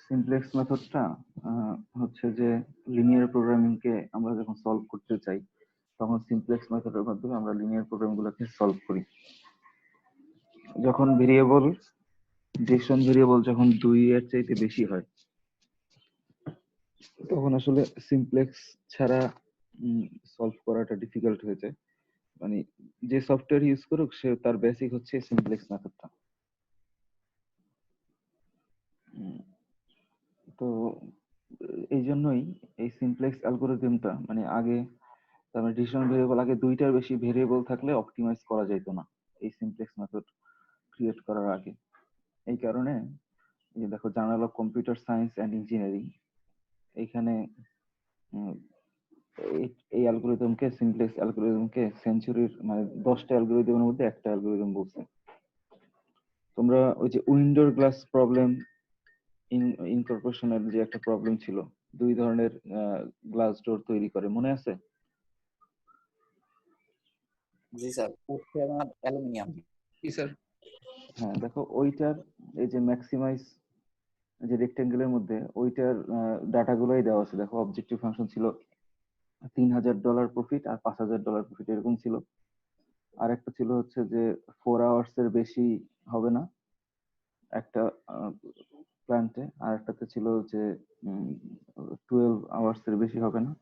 Simplex মেথডটা হচ্ছে যে linear programming কে আমরা যখন সলভ করতে চাই তখন সিমপ্লেক্স মেথডের মাধ্যমে আমরা লিনিয়ার প্রোগ্রাম গুলোকে সলভ করি। যখন ভেরিয়েবল ডিসিশন ভেরিয়েবল যখন 2 এর চাইতে বেশি হয় তখন আসলে সিমপ্লেক্স ছাড়া সলভ করাটা ডিফিকাল্ট হয়ে যায়। মানে যে সফটওয়্যার ইউজ করুক সে তার বেসিক হচ্ছে সিমপ্লেক্স মেথডটা। তো এই জন্যই এই সিমপ্লেক্স অ্যালগরিদমটা মানে আগে তার মানে ডিসিশন ভেরিয়েবল আগে 2টার বেশি ভেরিয়েবল থাকলে অপটিমাইজ করা যেত না এই সিমপ্লেক্স মেথড ক্রিয়েট করার আগে। এই কারণে এই যে দেখো journal of computer science and engineering এইখানে উম, এই অ্যালগরিদমকে সিমপ্লেক্স অ্যালগরিদমকে সেঞ্চুরির মানে 10টা অ্যালগরিদমের মধ্যে একটা অ্যালগরিদম বলছে। তোমরা ওই যে উইন্ডোর গ্লাস প্রবলেম ইনকর্পোরেশনের যে একটা প্রবলেম ছিল, 2 ধরনের গ্লাস ডোর তৈরি করে, মনে আছে? জি স্যার, উঠছে আমার অ্যালুমিনিয়াম। জি স্যার। হ্যাঁ দেখো ওইটার এই যে ম্যাক্সিমাইজ যে রেক্টেঙ্গেলের মধ্যে ওইটার ডাটাগুলোই দেওয়া আছে। দেখো অবজেক্টিভ ফাংশন ছিল $3000 প্রফিট আর $5000 প্রফিট এরকম ছিল। আর একটা ছিল হচ্ছে যে 4 আওয়ার্স এর বেশি হবে না একটা প্ল্যান্টে, আর একটাতে ছিল যে 12 আওয়ার্স এর বেশি হবে না,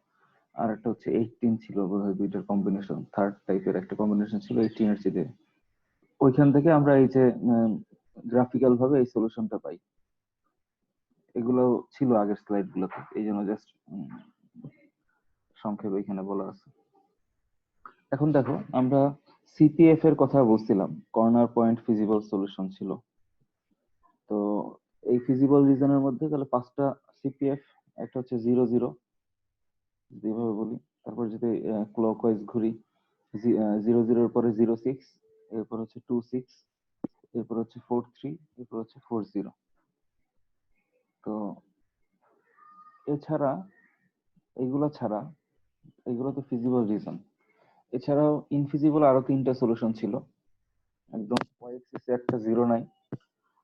আর একটা হচ্ছে 18 ছিল বোধহয়। দুইটার কম্বিনেশন, থার্ড টাইপের একটা কম্বিনেশন ছিল 18 এর চেয়ে। ওইখান থেকে আমরা এই যে গ্রাফিক্যাল ভাবে এই সলিউশনটা পাই। এগুলো ছিল আগের স্লাইড গুলোতে, এই জন্য জাস্ট সংক্ষেপে এখানে বলা আছে। এখন দেখো আমরা সিপিএফ এর কথা বলছিলাম, কর্নার পয়েন্ট ফিজিবল সলিউশন ছিল। তো এই ফিজিবল রিজনের মধ্যে তাহলে 5টা সিপিএফ, একটা হচ্ছে 0 0 যেভাবে বলি, তারপর যদি ক্লকওয়াইজ ঘুরি 0 0 এর পরে 0 6, এরপর হচ্ছে 2 6, এরপর হচ্ছে 4 3, এরপর হচ্ছে 4 0। তো এছাড়া এগুলো ছাড়া, এগুলো তো ফিজিবল রিজন, এছাড়াও ইনফিজিবল আরো 3টা সলিউশন ছিল। একদম ওয়াই এক্সিসে একটা 0 9,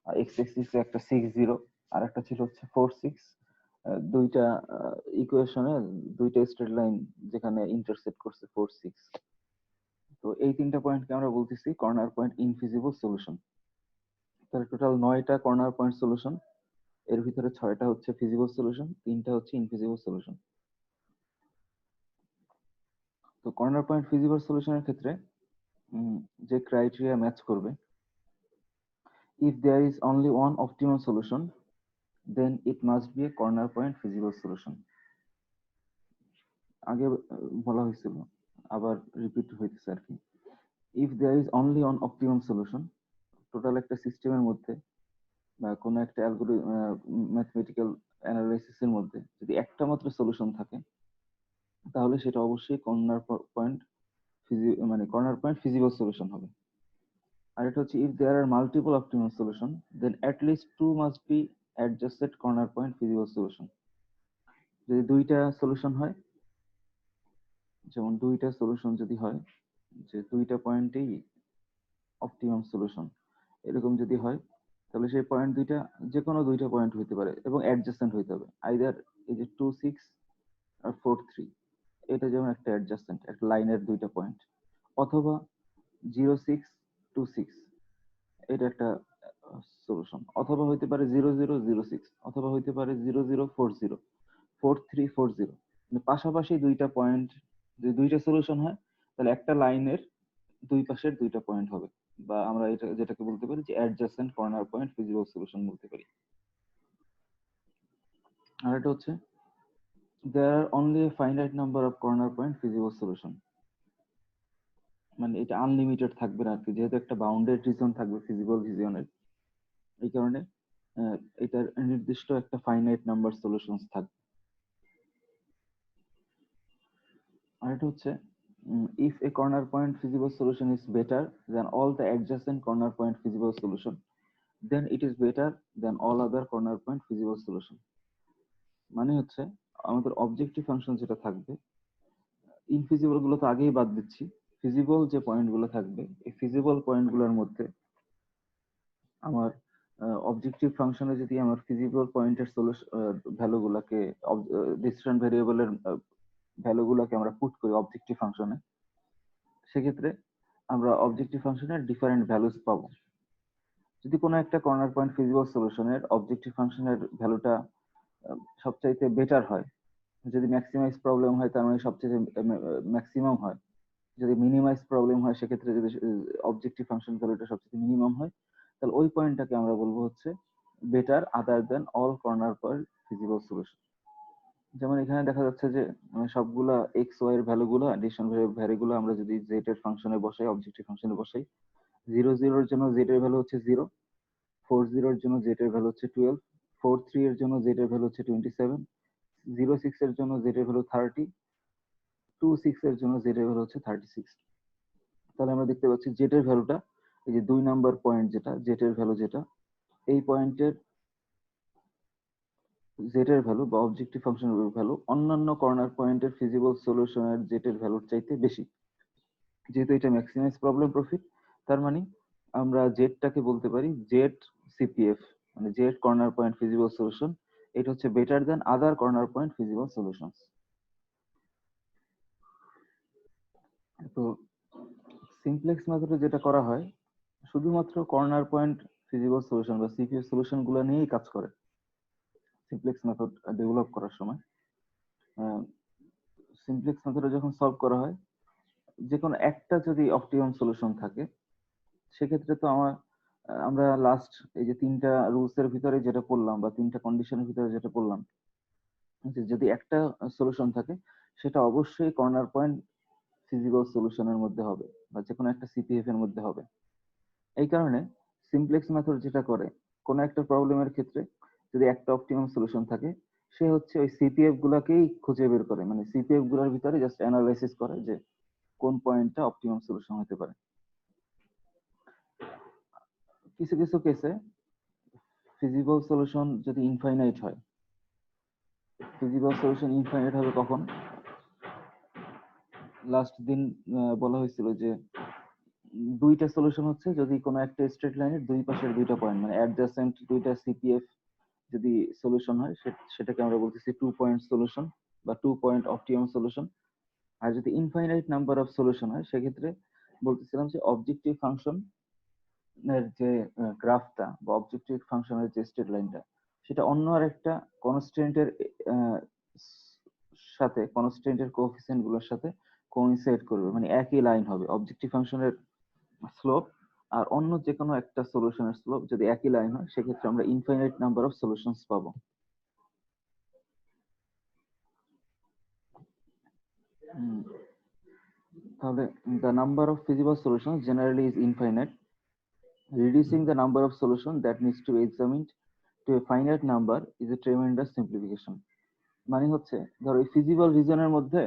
আর এক্স এক্সিসে একটা 6 0, আর একটা ছিল হচ্ছে 4 6। দুইটা ইকুয়েশনে দুইটা স্ট্রেট লাইন যেখানে ইন্টারসেক্ট করছে 4 6। তো এই 3টা পয়েন্টকে আমরা বলতেছি কর্নার পয়েন্ট ইনফিজিবল সলিউশন। তাহলে টোটাল 9টা কর্নার পয়েন্ট সলিউশন, এর ভিতরে 6টা হচ্ছে ফিজিবল সলিউশন, 3টা হচ্ছে ইনফিজিবল সলিউশন। তো কর্নার পয়েন্ট ফিজিবল সলিউশনের ক্ষেত্রে যে ক্রাইটেরিয়া ম্যাচ করবে, if there is only one optimum solution then it must be a corner point feasible solution। আগে বলা হয়েছিল, আবার রিপিট হইতেছে আর কি। if there is only one optimum solution, total একটা সিস্টেমের মধ্যে বা কোনো একটা ম্যাথমেটিক্যাল অ্যানালাইসিসের মধ্যে যদি একটা মাত্র সলিউশন থাকে তাহলে সেটা অবশ্যই কর্নার পয়েন্ট মানে কর্নার পয়েন্ট ফিজিবল সলিউশন হবে। আর এটা হচ্ছে if there are multiple optimum solution then at least two must be adjacent corner point feasible solution। যদি দুইটা সলিউশন হয়, যেমন দুইটা সলিউশন যদি হয় যে দুইটা পয়েন্টেই অপটিমাম সলিউশন, এরকম যদি হয় তাহলে সেই পয়েন্ট দুইটা যে কোনো দুইটা পয়েন্ট হইতে পারে এবং অ্যাডজাসেন্ট হইতে হবে। আইদার এই যে 2 6 আর 4 3, এটা যেমন একটা অ্যাডজাসেন্ট, একটা লাইনের দুইটা পয়েন্ট, অথবা 0 6 2 6, এটা একটা সলিউশন, অথবা হইতে পারে 0 0 0 6, অথবা হইতে পারে 0 0 4 0 4 3 4 0। মানে পাশাপাশি দুইটা পয়েন্ট যদি দুইটা সলিউশন হয় তাহলে একটা লাইনের দুই পাশের দুইটা পয়েন্ট হবে, বা আমরা এটা যেটাকে বলতে পারি যে adjacent corner point feasible solution বলতে পারি। আর এটা হচ্ছে there are only a finite number of corner point feasible solution। মানে এটা আনলিমিটেড থাকবে না আর কি, যেহেতু একটা বাউন্ডেড রিজন থাকবে ফিজিবল রিজনের, এই কারণে এটার নির্দিষ্ট একটা ফাইনাইট নাম্বার সলিউশনস থাকবে। আর এটা হচ্ছে if a corner point feasible solution is better than all the adjacent corner point feasible solution then it is better than all other corner point feasible solution। মানে হচ্ছে আমাদের অবজেক্টিভ ফাংশন যেটা থাকবে, ইনফিজিবল গুলো তো আগেই বাদ দিচ্ছি, ফিজিবল যে পয়েন্ট গুলো থাকবে এই ফিজিবল পয়েন্ট গুলোর মধ্যে আমার অবজেক্টিভ ফাংশনে যদি আমার ফিজিবল পয়েন্টের সলিউশন ভ্যালুগুলোকে ডিসিশন ভেরিয়েবলের ভ্যালুগুলোকে আমরা পুট করি অবজেক্টিভ ফাংশনে, সেক্ষেত্রে আমরা অবজেক্টিভ ফাংশনের ডিফারেন্ট ভ্যালুস পাবো। যদি কোনো একটা কর্নার পয়েন্ট ফিজিবল সলিউশনের অবজেক্টিভ ফাংশনের ভ্যালুটা সবচাইতে বেটার হয়, যদি ম্যাক্সিমাইজ প্রবলেম হয় তার মানে সবচেয়ে ম্যাক্সিমাম হয়, যদি মিনিমাইজ প্রবলেম হয় সেক্ষেত্রে যদি অবজেক্টিভ ফাংশন ভ্যালুটা সবচেয়ে মিনিমাম হয়, তাহলে ওই পয়েন্টটাকে আমরা বলবো হচ্ছে better other than all corner point feasible solution. যেমন এখানে দেখা যাচ্ছে যে সবগুলা এক্স ওয়াই এর ভ্যালুগুলো ডিসিশন ভ্যারিয়েবলগুলো আমরা যদি জেড এর ফাংশনে বসাই, অবজেক্টিভ ফাংশনে বসাই, 0 0 এর জন্য জেড এর ভ্যালু হচ্ছে 0, 4 0 এর জন্য জেড এর ভ্যালু হচ্ছে 12, 4 3 এর জন্য জেড এর ভ্যালু হচ্ছে 27, 0 6 এর জন্য জেড এর ভ্যালু 30, 2 6 এর জন্য জেড এর ভ্যালু হচ্ছে 36। তাহলে আমরা দেখতে পাচ্ছি জেড এর ভ্যালুটা, এই যে 2 নাম্বার পয়েন্ট যেটা জেড এর ভ্যালু, যেটা এই পয়েন্টের জেড এর ভ্যালু বা অবজেক্টিভ ফাংশনের ভ্যালু অন্যান্য কর্নার পয়েন্টের ফিজিবল সলিউশনের জেড এর ভ্যালুর চাইতে বেশি। যেহেতু এটা ম্যাক্সিমাইজ প্রবলেম প্রফিট, তার মানে আমরা জেডটাকে বলতে পারি জেড সিপিএফ, মানে Z corner point feasible solution, এটা হচ্ছে বেটার দেন আদার কর্নার পয়েন্ট ফিজিবল সলিউশনস। তো সিমপ্লেক্স মেথডে যেটা করা হয় শুধুমাত্র কর্নার পয়েন্ট ফিজিবল সলিউশন বা সিপিএফ সলিউশন গুলো নিয়েই কাজ করে। সিমপ্লেক্স মেথড ডেভেলপ করার সময় সিমপ্লেক্স মেথডে যখন সলভ করা হয়, যে কোনো একটা যদি অপটিমাম সলিউশন থাকে, সেক্ষেত্রে তো আমরা লাস্ট এই যে 3টা রুলস এর ভিতরে যেটা পড়লাম বা 3টা কন্ডিশনের ভিতরে যেটা পড়লাম, যে যদি একটা সলিউশন থাকে সেটা অবশ্যই কর্নার পয়েন্ট ফিজিবল সলিউশনের মধ্যে হবে বা যে কোনো একটা সিপিএফ এর মধ্যে হবে। এই কারণে সিমপ্লেক্স মেথড যেটা করে, কোনো একটা প্রবলেমের ক্ষেত্রে যদি একটা অপটিমাম সলিউশন থাকে, সে হচ্ছে ওই সিপিএফ গুলাকেই খুঁজে বের করে, মানে সিপিএফ গুলোর ভিতরে জাস্ট অ্যানালাইসিস করে যে কোন পয়েন্টটা অপটিমাম সলিউশন হতে পারে। কিছু কিছু কেসে ফিজিবল সলিউশন যদি ইনফাইনাইট হয়, ফিজিবল সলিউশন ইনফাইনাইট হবে কখন? লাস্ট দিন বলা হয়েছিল যে দুইটা সলিউশন হচ্ছে যদি কোনো একটা স্ট্রেট লাইনের দুই পাশের দুইটা পয়েন্ট, মানে অ্যাডজাসেন্ট দুইটা সিপিএফ যদি সলিউশন হয়, সেটাকে আমরা বলতেছি 2 পয়েন্ট সলিউশন বা 2 পয়েন্ট অপটিমাম সলিউশন। আর যদি ইনফাইনাইট নাম্বার অফ সলিউশন হয়, সেক্ষেত্রে বলতেছিলাম যে অবজেক্টিভ ফাংশন এর যে গ্রাফটা বা অবজেক্টিভ ফাংশনের যে স্ট্রেট লাইনটা, সেটা অন্য আরেকটা কনস্ট্যান্টের সাথে, কনস্ট্যান্টের কোএফিসিয়েন্ট গুলোর সাথে কোইনসাইড করবে, মানে একই লাইন হবে। অবজেক্টিভ ফাংশনের স্লোপ আর অন্য যে কোনো একটা সলিউশনের স্লোপ যদি একই লাইন হয়, সেক্ষেত্রে আমরা ইনফাইনাইট নাম্বার অফ সলিউশনস পাবো। তাহলে the number of feasible solutions generally is infinite. Reducing the number of solutions that needs to be examined to a finite number is a tremendous simplification. মানে হচ্ছে ধরো এই feasible রিজনের মধ্যে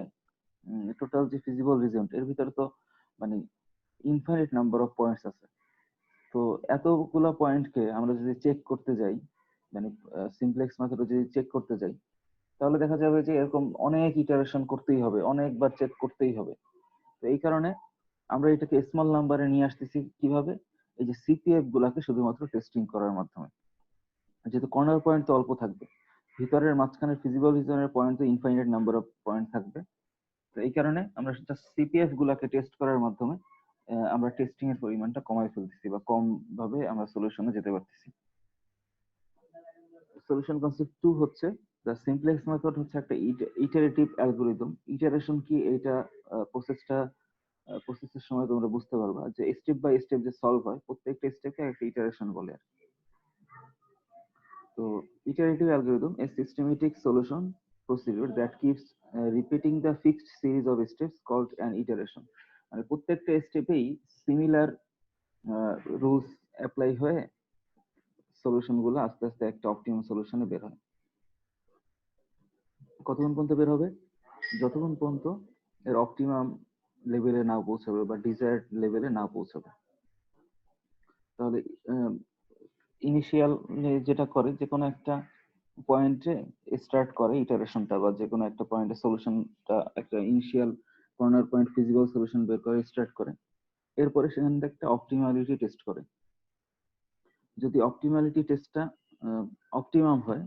total যে feasible reason এর ভিতরে তো মানে ইনফাইনাইট নাম্বার অফ পয়েন্টস আছে। তো এতগুলা পয়েন্টকে আমরা যদি চেক করতে যাই, মানে সিমপ্লেক্স মেথডে যদি চেক করতে যাই, তাহলে দেখা যাবে যে এরকম অনেক ইটারেশন করতেই হবে, অনেকবার চেক করতেই হবে। তো এই কারণে আমরা এটাকে স্মল নাম্বারে নিয়ে আসতেছি কিভাবে? এই যে সিপিএফ গুলাকে শুধুমাত্র টেস্টিং করার মাধ্যমে। যেহেতু কর্নার পয়েন্ট তো অল্প থাকবে, ভিতরের মাঝখানের ফিজিবল রিজনের পয়েন্ট তো ইনফাইনাইট নাম্বার অফ পয়েন্ট থাকবে। তো এই কারণে আমরা সেটা সিপিএফ গুলাকে টেস্ট করার মাধ্যমে আমরা টেস্টিং এর পরিমাণটা কমাই ফেলতেছি বা কম ভাবে আমরা সলিউশনে যেতে পারতেছি। সলিউশন কনসেপ্ট 2 হচ্ছে দ্য সিমপ্লেক্স মেথড হচ্ছে একটা ইটারেটিভ অ্যালগরিদম। ইটারেশন কি, এটা প্রসেসের সময় তোমরা বুঝতে পারবা যে স্টেপ বাই স্টেপ যে সলভ হয়, প্রত্যেকটা স্টেপকে একটা ইটারেশন বলে আর কি। তো iterative algorithm a systematic solution procedure that keeps repeating the fixed series of steps called an iteration. মানে প্রত্যেকটা স্টেপেই সিমিলার রুলস অ্যাপ্লাই হয়ে সলিউশন গুলো আস্তে আস্তে একটা অপটিমাম সলিউশনে বের হয়। কতক্ষণ পর্যন্ত বের হবে? যতক্ষণ পর্যন্ত এর অপটিমাম লেভেলে না পৌঁছাবে বা ডিজায়ার্ড লেভেলে না পৌঁছাবে। তাহলে ইনিশিয়াল যেটা করে, যে কোনো একটা পয়েন্টে স্টার্ট করে ইটারেশনটা, বা যে কোনো একটা পয়েন্টে সলিউশনটা একটা initial corner point feasible solution বের করে স্টার্ট করে, এরপরে সেখান থেকে একটা অপটিমালিটি টেস্ট করে। যদি অপটিমালিটি টেস্টটা অপটিমাম হয়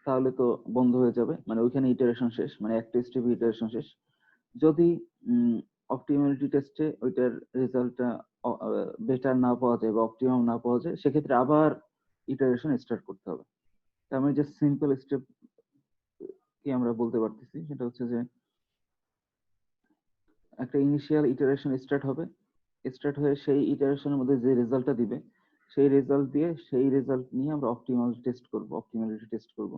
তাহলে তো বন্ধ হয়ে যাবে, মানে ওইখানে ইটারেশন শেষ, মানে এক টেস্টে ইটারেশন শেষ। যদি অপটিমালিটি টেস্টে ওইটার রেজাল্টটা বেটার না পাওয়া যায় বা অপটিমাম না পাওয়া যায়, সেক্ষেত্রে আবার ইটারেশন স্টার্ট করতে হবে। তার মানে যে সিম্পল স্টেপ কি আমরা বলতে পারতেছি সেটা হচ্ছে যে একটা ইনিশিয়াল ইটারেশন স্টার্ট হবে, স্টার্ট হয়ে সেই ইটারেশনের মধ্যে যে রেজাল্টটা দিবে সেই রেজাল্ট দিয়ে সেই রেজাল্ট নিয়ে আমরা অপটিমাল টেস্ট করব, অপটিমালিটি টেস্ট করব।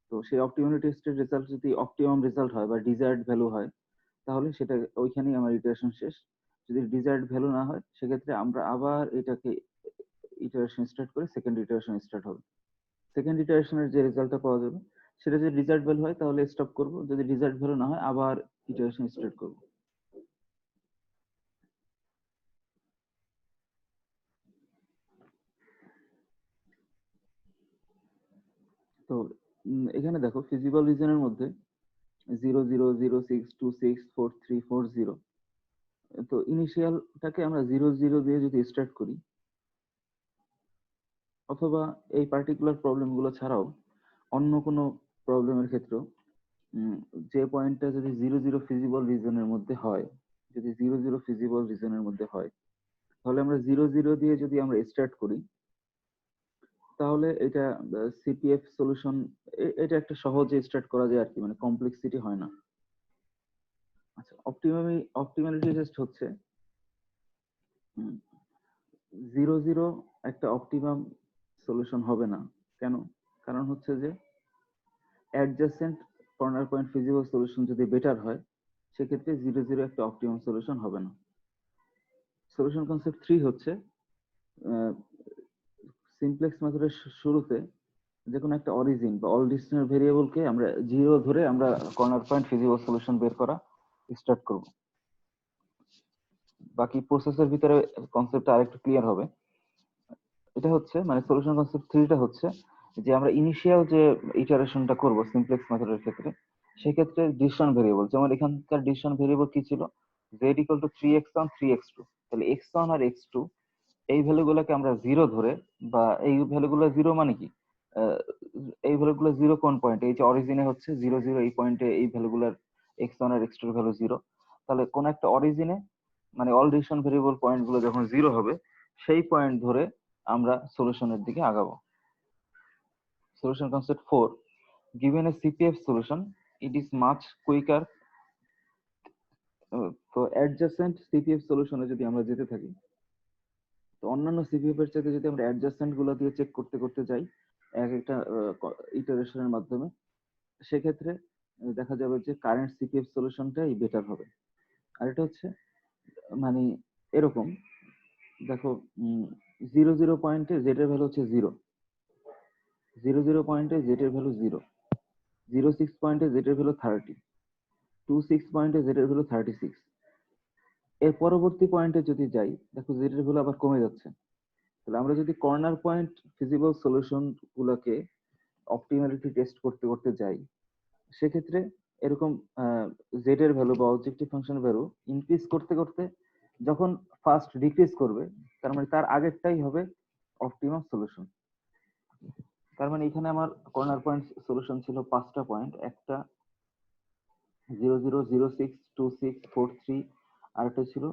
তো সেই অপটিমালিটি টেস্টের রেজাল্ট যদি অপটিমাম রেজাল্ট হয় বা ডিজায়ার্ড ভ্যালু হয় তাহলে সেটা ওইখানেই আমার ইটারেশন শেষ। যদি ডিজায়ার্ড ভ্যালু না হয় সেক্ষেত্রে আমরা আবার এটাকে ইটারেশন স্টার্ট করে সেকেন্ড ইটারেশন স্টার্ট হবে। সেকেন্ড ইটারেশনের যে রেজাল্টটা পাওয়া যাবে সেটা যদি ডিজায়ার্ড ভ্যালু হয় তাহলে স্টপ করব, যদি ডিজায়ার্ড ভ্যালু না হয় আবার ইটারেশন স্টার্ট করব। তো এখানে দেখো ফিজিবল রিজনের মধ্যে 0 0 0 6 2 6 4 3 4 0, তো ইনিশিয়ালটাকে আমরা 0 0 দিয়ে যদি স্টার্ট করি, অথবা এই পার্টিকুলার প্রবলেমগুলো ছাড়াও অন্য কোনো প্রবলেমের ক্ষেত্রেও যে পয়েন্টটা যদি 0 0 ফিজিবল রিজনের মধ্যে হয়, যদি 0 0 ফিজিবল রিজনের মধ্যে হয় তাহলে আমরা 0 0 দিয়ে যদি আমরা স্টার্ট করি তাহলে এটা সিপিএফ সলিউশন, এটা একটা সহজে স্টার্ট করা যায় আর কি, মানে কমপ্লেক্সিটি হয় না। আচ্ছা, অপটিমালিটি টেস্ট হচ্ছে 0 0 একটা অপটিমাম সলিউশন হবে না। কেন? কারণ হচ্ছে যে adjacent corner point feasible solution যদি বেটার হয় সেক্ষেত্রে 0 0 একটা অপটিমাম সলিউশন হবে না। সলিউশন কনসেপ্ট 3 হচ্ছে সিমপ্লেক্স মেথডের শুরুতে যে কোনো একটা অরিজিন বা অল ডিস্টেন্স ভেরিয়েবলকে আমরা 0 ধরে আমরা কর্নার পয়েন্ট ফিজিবল সলিউশন বের করা স্টার্ট করব। বাকি প্রসেসের ভিতরে কনসেপ্টটা আরেকটু ক্লিয়ার হবে। এটা হচ্ছে মানে সলিউশন কনসেপ্ট 3টা হচ্ছে যে আমরা ইনিশিয়াল যে ইটারেশনটা করব সিমপ্লেক্স মেথডের ক্ষেত্রে, সেক্ষেত্রে ডিসিশন ভেরিয়েবল, যেমন এখানকার ডিসিশন ভেরিয়েবল কি ছিল, z = 3x1 3x2, তাহলে x1 আর x2 এই ভ্যালুগুলোকে আমরা 0 ধরে, বা এই ভ্যালুগুলো 0 মানে কি, এই ভ্যালুগুলো 0 কোন পয়েন্টে, এই যে অরিজিনে হচ্ছে 0 0, এই পয়েন্টে এই ভ্যালুগুলোর x1 আর x2 এর ভ্যালু 0, তাহলে কোন একটা অরিজিনে মানে অল ডিসিশন ভেরিয়েবল পয়েন্টগুলো যখন 0 হবে সেই পয়েন্ট ধরে আমরা সলিউশনের দিকে আগাবো। Solution concept 4, given a CPF solution it is much quicker, তো অ্যাডজাসেন্ট সিপিএফ সলিউশনে যদি আমরা যেতে থাকি, তো অন্যান্য সিপিএফ এর চাইতে যদি আমরা অ্যাডজাসেন্ট গুলো দিয়ে চেক করতে করতে যাই এক একটা ইটারেশনের মাধ্যমে, সেক্ষেত্রে দেখা যাবে যে কারেন্ট সিপিএফ সলিউশনটাই বেটার হবে। আর এটা হচ্ছে মানে এরকম, দেখো 0 0 পয়েন্টে জেড এর ভ্যালু হচ্ছে 0, 0 0 পয়েন্টে জেড এর ভ্যালু 0, 0 6 পয়েন্টে জেড এর ভ্যালু 30, 2 6 পয়েন্টে জেড এর ভ্যালু 36। এর পরবর্তী পয়েন্টে যদি যাই দেখো জেড এর ভ্যালু আবার কমে যাচ্ছে। তাহলে আমরা যদি কর্নার পয়েন্ট ফিজিবল সলিউশন গুলোকে অপটিমালিটি টেস্ট করতে করতে যাই, সেক্ষেত্রে এরকম জেড এর ভ্যালু বা অবজেক্টিভ ফাংশন ভ্যালু ইনক্রিজ করতে করতে যখন ফার্স্ট ডিক্রিজ করবে, তার মানে তার আগেরটাই হবে অপটিমাম সলিউশন। তার মানে এখানে আমার কর্নার পয়েন্ট সলিউশন ছিল 5টা পয়েন্ট, একটা 0 0 0 6 2 6 4 3, আর একটা ছিল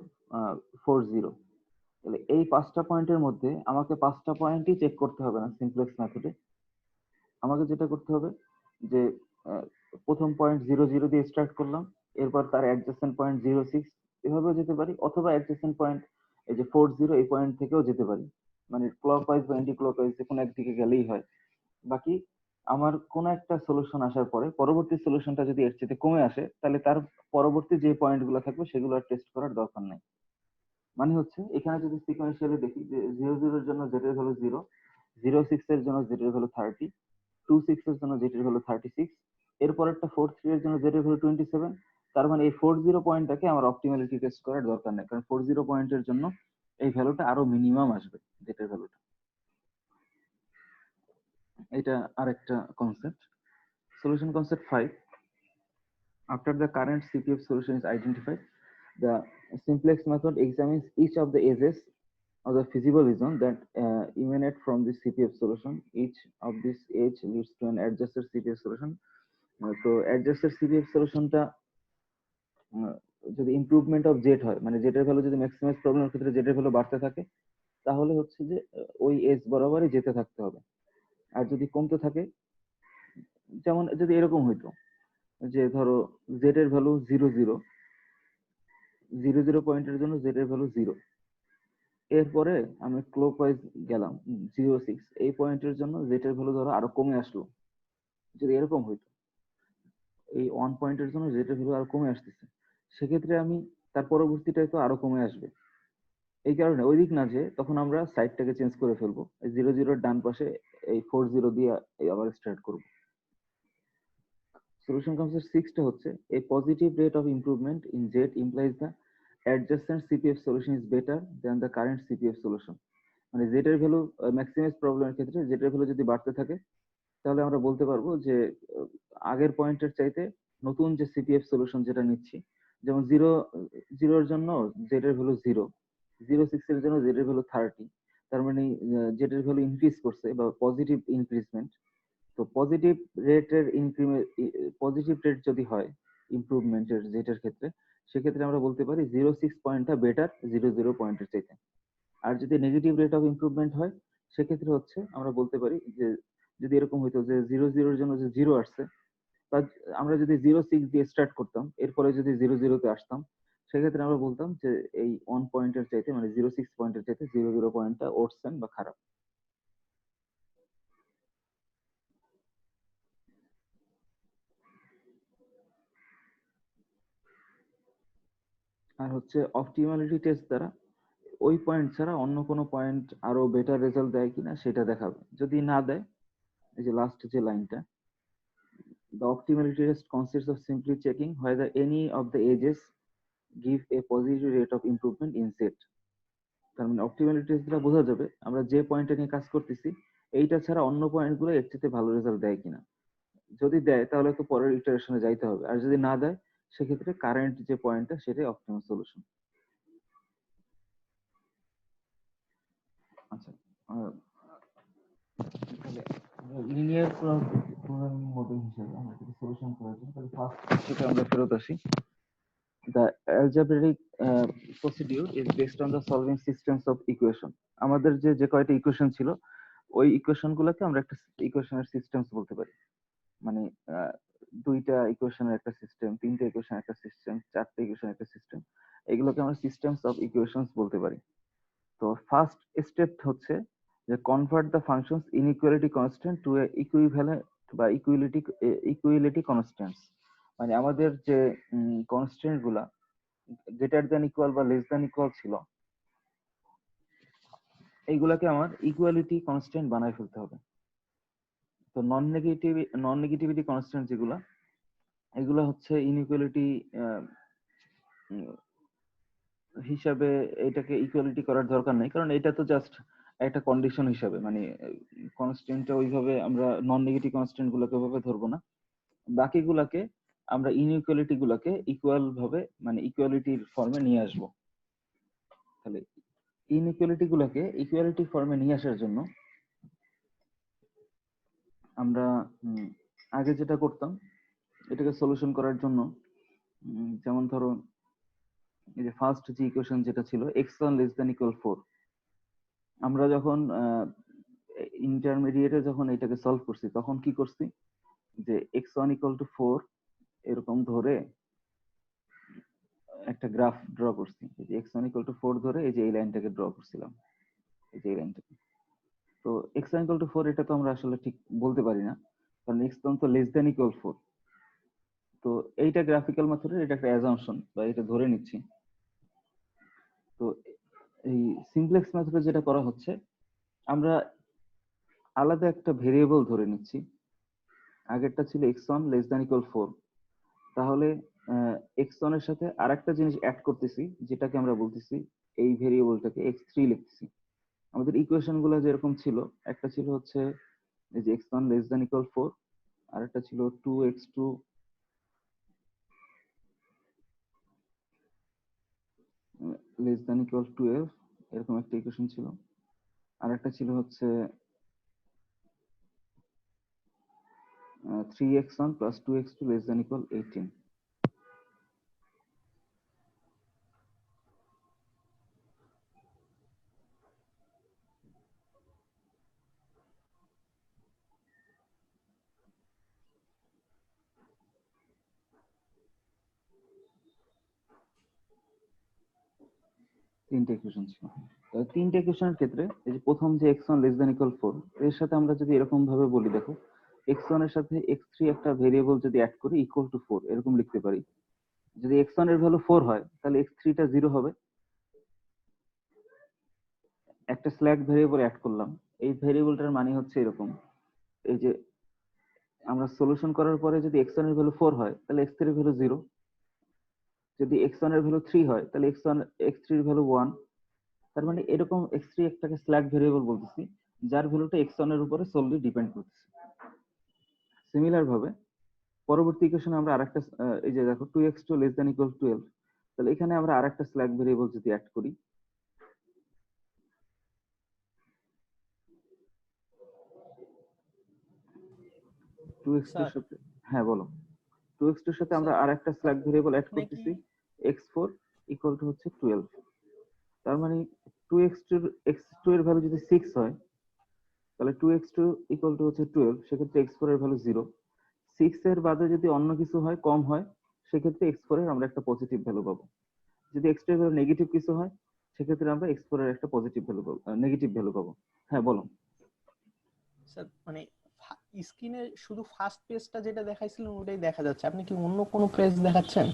4 0। তাহলে এই 5টা পয়েন্টের মধ্যে আমাকে 5টা পয়েন্টই চেক করতে হবে না সিমপ্লেক্স মেথডে। আমাকে যেটা করতে হবে যে প্রথম পয়েন্ট 0 0 দিয়ে স্টার্ট করলাম, এরপর তার অ্যাডজেসেন্ট পয়েন্ট 0 6, এভাবেও যেতে পারি, অথবা অ্যাডজেসেন্ট পয়েন্ট এই যে 4 0 এই পয়েন্ট থেকেও যেতে পারি, মানে ক্লকওয়াইজ বা অ্যান্টি ক্লকওয়াইজ যে কোনো একদিকে গেলেই হয়। বাকি আমার কোন একটা সলিউশন আসার পরে পরবর্তী সলিউশনটা যদি এর চেয়ে কমে আসে তাহলে তার পরবর্তী যে পয়েন্টগুলো থাকবে সেগুলো আর টেস্ট করার দরকার নেই। মানে হচ্ছে এখানে যদি সিকোয়েন্সিয়ালি দেখি যে 0 0 এর জন্য z এর ভ্যালু 0, 0 6 এর জন্য z এর ভ্যালু 30, 2 6 এর জন্য z এর ভ্যালু 36, এরপরেরটা 4 3 এর জন্য z এর ভ্যালু 27। তার মানে এই 4 0 পয়েন্টটাকে আমার অপটিমালিটি টেস্ট করার দরকার নেই, কারণ 4 0 পয়েন্টের জন্য এই ভ্যালুটা আরো মিনিমাম আসবে z এর ভ্যালুটা। এটা আরেকটা concept. Solution concept 5, after the current CPF solution is identified, the simplex method examines each of the edges or the feasible reason that emanate from the CPF solution. Each of this H leads to an adjusted CPF solution. তো adjusted CPF সলিউশনটা যদি improvement of Z হয়, মানে Z এর value যদি maximise প্রবলেমের ক্ষেত্রে Z এর ভ্যালু বাড়তে থাকে, তাহলে হচ্ছে যে ওই এজ বরাবরই যেতে থাকতে হবে। আর যদি কমতে থাকে, যেমন যদি এরকম হইতো যে ধরো জেড এর ভ্যালু 0 0 0 পয়েন্টের জন্য জেড এর ভ্যালু 0, এরপরে আমি ক্লকওয়াইজ গেলাম 0 6, এই পয়েন্টের জন্য জেড এর ভ্যালু ধরো আরো কমে আসলো, যদি এরকম হইতো এই 1 পয়েন্টের জন্য জেড এর ভ্যালু আরো কমে আসতেছে, সেক্ষেত্রে আমি তার পরবর্তীটায় তো আরো কমে আসবে। এই কারণে ওই দিক না যে তখন আমরা সাইডটাকে চেঞ্জ করে ফেলবো, 0 0 ডান পাশে এই 4 0 দিয়ে আবার স্টার্ট করবো। Solution concept 6 টা হচ্ছে a positive rate of improvement in Z implies the adjacent CPF solution is better than the current CPF solution. মানে Z এর ভ্যালু ম্যাক্সিমাইজ প্রবলেমের ক্ষেত্রে Z এর ভ্যালু যদি বাড়তে থাকে, তাহলে আমরা বলতে পারবো যে আগের পয়েন্টের চাইতে নতুন যে সিপিএফ সলিউশন যেটা নিচ্ছি, যেমন 0 0 এর জন্য জেড এর ভ্যালু 0, 0 6 এর জন্য জেড এর ভ্যালু 30, তার মানে জেড এর ভ্যালু ইনক্রিজ করছে বা পজিটিভ ইনক্রিজমেন্ট। তো পজিটিভ রেট যদি হয় ইমপ্রুভমেন্টের জেড এর ক্ষেত্রে, সেক্ষেত্রে আমরা বলতে পারি 0 6 পয়েন্টটা বেটার 0 0 পয়েন্টের চাইতে। আর যদি নেগেটিভ রেট অফ ইমপ্রুভমেন্ট হয়, সেক্ষেত্রে হচ্ছে আমরা বলতে পারি যে যদি এরকম হইতো যে 0 0 এর জন্য যে 0 আসছে, বা আমরা যদি 0 6 দিয়ে স্টার্ট করতাম, এরপরে যদি 0 0 তে আসতাম, সেক্ষেত্রে আমরা বলতাম যে এই 1 পয়েন্টের চাইতে মানে 0 6 পয়েন্টের চাইতে 0 0 পয়েন্টটা ওরসেন বা খারাপ। আর হচ্ছে অপটিমালিটি টেস্ট দ্বারা ওই পয়েন্ট ছাড়া অন্য কোনো পয়েন্ট আরো বেটার রেজাল্ট দেয় কিনা সেটা দেখাবে। যদি না দেয়, এই যে লাস্ট যে লাইনটা, the optimality test consists of simply checking whether any of the edges give a positive rate of improvement in Z. তার মানে অপটিমালিটি টেস্ট দ্বারা বোঝা যাবে আমরা যে পয়েন্টটা নিয়ে কাজ করতেছি, এইটা ছাড়া অন্য পয়েন্টগুলো এর চেয়ে ভালো রেজাল্ট দেয় কিনা। যদি দেয় তাহলে তো পরের ইটারেশনে যাইতে হবে, আর যদি না দেয় সেক্ষেত্রে কারেন্ট যে পয়েন্টটা সেটাই অপটিমাল সলিউশন। আচ্ছা, তাহলে লিনিয়ার প্রোগ্রামিং মডেল হিসেবে আমরা যদি সলিউশন করার জন্য তাহলে ফার্স্ট স্টেপে আমরা ফেরত আসি। The algebraic procedure is based on the solving systems of equation. আমাদের যে কয়টা ইকুয়েশন ছিল, ওই ইকুয়েশন গুলোকে আমরা একটা ইকুয়েশনের সিস্টেমস বলতে পারি। মানে দুইটা ইকুয়েশনের একটা সিস্টেম, তিনটা ইকুয়েশন একটা সিস্টেম, চারটা ইকুয়েশন একটা সিস্টেম, এগুলোকে আমরা সিস্টেমস অফ ইকুয়েশনস বলতে পারি। তো ফার্স্ট স্টেপ হচ্ছে যে convert the functions inequality constant to a equivalent বা ইকুয়ালিটি কনস্ট্যান্টস। মানে আমাদের যে কনস্ট্যান্ট গুলা গ্রেটার দ্যান ইকুয়াল বা লেস দ্যান ইকুয়াল ছিল, এইগুলাকে আমার ইকুয়ালিটি কনস্ট্যান্ট বানায় ফেলতে হবে। তো নন নেগেটিভিটি কনস্ট্যান্ট যেগুলা, এগুলো হচ্ছে ইনইকুয়ালিটি হিসাবে এটাকে ইকুয়ালিটি করার দরকার নেই, কারণ এটা তো জাস্ট একটা কন্ডিশন হিসাবে, মানে কনস্ট্যান্টটা ওইভাবে আমরা নন নেগেটিভ কনস্ট্যান্ট গুলোকে ওইভাবে ধরবো না, বাকিগুলাকে আমরা ইনইকুয়ালিটি গুলাকে ইকুয়াল ভাবে মানে ইকুয়ালিটির ফর্মে নিয়ে আসবো। তাহলে ইনইকুয়ালিটি গুলাকে ইকুয়ালিটি ফর্মে নিয়ে আসার জন্য আমরা আগে যেটা করতাম, এটাকে সলিউশন করার জন্য যেমন ধরো এই যে ফার্স্ট যে ইকুয়েশন যেটা ছিল x1 লেস দ্যান ইকুয়াল 4, আমরা যখন ইন্টারমিডিয়েটে যখন এটাকে সলভ করছি তখন কি করছি যে x1 ইকুয়াল টু 4 এরকম ধরে একটা গ্রাফ ড্র করছি। এই যে x1 ইকুয়াল টু 4 ধরে এই যে এই লাইনটাকে ড্র করছিলাম, এই যে এই লাইনটাকে। তো x1 ইকুয়াল টু 4 এটা তো আমরা আসলে ঠিক বলতে পারি না, কারণ x1 তো লেস দ্যান ইকুয়াল 4। তো এইটা গ্রাফিক্যাল মেথডে এটা একটা অ্যাজাম্পশন বা এটা ধরে নিচ্ছি। তো এই সিমপ্লেক্স মেথডে যেটা করা হচ্ছে, আমরা আলাদা একটা ভেরিয়েবল ধরে নিচ্ছি। আগেরটা ছিল x1 লেস দ্যান ইকুয়াল 4, তাহলে x1 এর সাথে আরেকটা জিনিস অ্যাড করতেছি, যেটাকে আমরা বলতেছি এই ভেরিয়েবলটাকে x3 লিখতেছি। আমাদের ইকুয়েশন গুলো যেরকম ছিল, একটা ছিল হচ্ছে এই যে x1 লেস দ্যান ইকুয়াল 4, আর একটা ছিল 2x2 লেস দ্যান ইকুয়াল 12, এরকম একটা ইকুয়েশন ছিল। আর একটা ছিল হচ্ছে 3x1 plus 2x2 less than equal 18। তিনটে ইকুয়েশন ছিল। তিনটে ইকুয়েশনের ক্ষেত্রে এই যে প্রথম যে x1 less than equal 4, এর সাথে আমরা যদি এরকম ভাবে বলি, দেখো x1 এর সাথে x3 একটা ভেরিয়েবল যদি অ্যাড করি ইকুয়াল টু 4 এরকম লিখতে পারি। যদি x1 এর ভ্যালু 4 হয় তাহলে x3 টা 0 হবে। একটা স্ল্যাক ভেরিয়েবল অ্যাড করলাম, এই ভেরিয়েবলটার মানে হচ্ছে এরকম, এই যে আমরা সলিউশন করার পরে যদি x1 এর ভ্যালু 4 হয় তাহলে x3 এর ভ্যালু 0, যদি x1 এর ভ্যালু 3 হয় তাহলে x3 এর ভ্যালু 1। তার মানে এরকম x3 একটাকে স্ল্যাক ভেরিয়েবল বলতেছি যার ভ্যালুটা x1 এর উপরে solely ডিপেন্ড করতেছে। সিমিলার ভাবে পরবর্তী ইকুয়েশনে আমরা আরেকটা এই যে দেখো 2x2 less than equal 12, তাহলে এখানে আমরা আরেকটা স্ল্যাক ভেরিয়েবল যদি অ্যাড করি, 2x2 এর স্যার সাথে, হ্যাঁ বলো, 2x2 এর সাথে আমরা স্যার আরেকটা স্ল্যাক ভেরিয়েবল অ্যাড এখানে কি করতেছি x4 ইকুয়াল টু হচ্ছে 12। তার মানে 2x2 এর ভ্যালু যদি 6 হয় তাহলে 2x2 ইকুয়াল টু হচ্ছে 12, সেক্ষেত্রে x4 এর ভ্যালু 0। 6 এর বাদে যদি অন্য কিছু হয়, কম হয়, সেক্ষেত্রে x4 এর আমরা একটা পজিটিভ ভ্যালু পাবো। যদি x2 এর ভ্যালু নেগেটিভ কিছু হয় সেক্ষেত্রে আমরা x4 এর একটা পজিটিভ ভ্যালু পাবো, নেগেটিভ ভ্যালু পাবো। হ্যাঁ বলো। স্যার মানে স্ক্রিনে শুধু ফার্স্ট পেজটা যেটা দেখাইছিলেন ওটাই দেখা যাচ্ছে, আপনি কি অন্য কোনো পেজ দেখাচ্ছেন?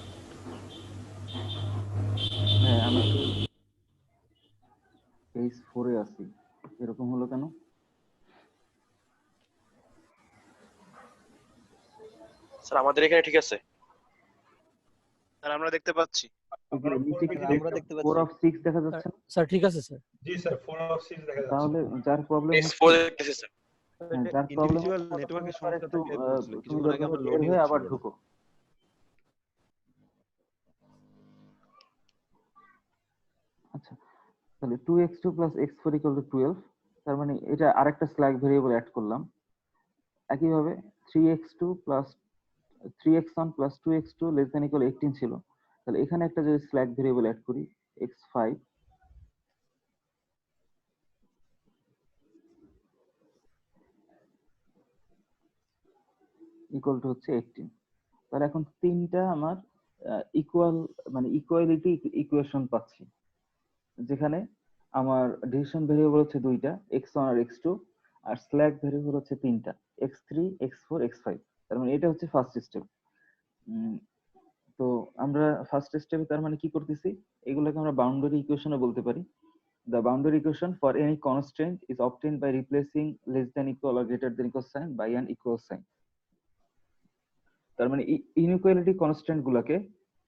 হ্যাঁ আমি তো পেজ 4 এ আছি, এরকম হলো কেন? স্যার আমাদের এখানে ঠিক আছে স্যার, আমরা দেখতে পাচ্ছি। নিচে কি আমরা দেখতে 4 পাচ্ছি। অফ 6 দেখা যাচ্ছে না? স্যার ঠিক আছে স্যার। জি স্যার 4 অফ 6 দেখা যাচ্ছে। তাহলে যার প্রবলেম পেজ হচ্ছে, 4 দেখতেছি স্যার। হ্যাঁ, যার প্রবলেম ইন্ডিভিজুয়াল হচ্ছে নেটওয়ার্কের তুমি সমস্যা একটু থেকে বলছিল, তুমি কিছুক্ষণ আগে দরকার আমার হলে বের লোডই হয়ে আবার হচ্ছিল না। ঢুকো। আচ্ছা, তাহলে 2x2 plus x4 equal to 12, তার মানে এটা আরেকটা স্ল্যাক ভেরিয়েবল অ্যাড করলাম। একইভাবে 3x2 plus 3x1 plus 2x2 less than equal 18 ছিল, তাহলে এখানে একটা যদি স্ল্যাক ভেরিয়েবল অ্যাড করি x5 ইকুয়াল টু হচ্ছে 18। তাহলে এখন তিনটা আমার ইকুয়াল, মানে ইকুয়ালিটি ইকুয়েশন পাচ্ছি, যেখানে আমার ডিসিশন ভেরিয়েবল হচ্ছে দুইটা, x1 আর x2, আর স্ল্যাক ভেরিয়েবল হচ্ছে তিনটা, x3 x4 x5। তার মানে এটা হচ্ছে ফার্স্ট স্টেপ। তো আমরা ফার্স্ট স্টেপে তার মানে কি করতেছি, এগুলোকে আমরা বাউন্ডারি ইকুয়েশনে বলতে পারি। The boundary equation for any constraint is obtained by replacing less than equal or greater than equal sign by an equal sign। তার মানে ইনইকুয়ালিটি কনস্ট্যান্ট গুলোকে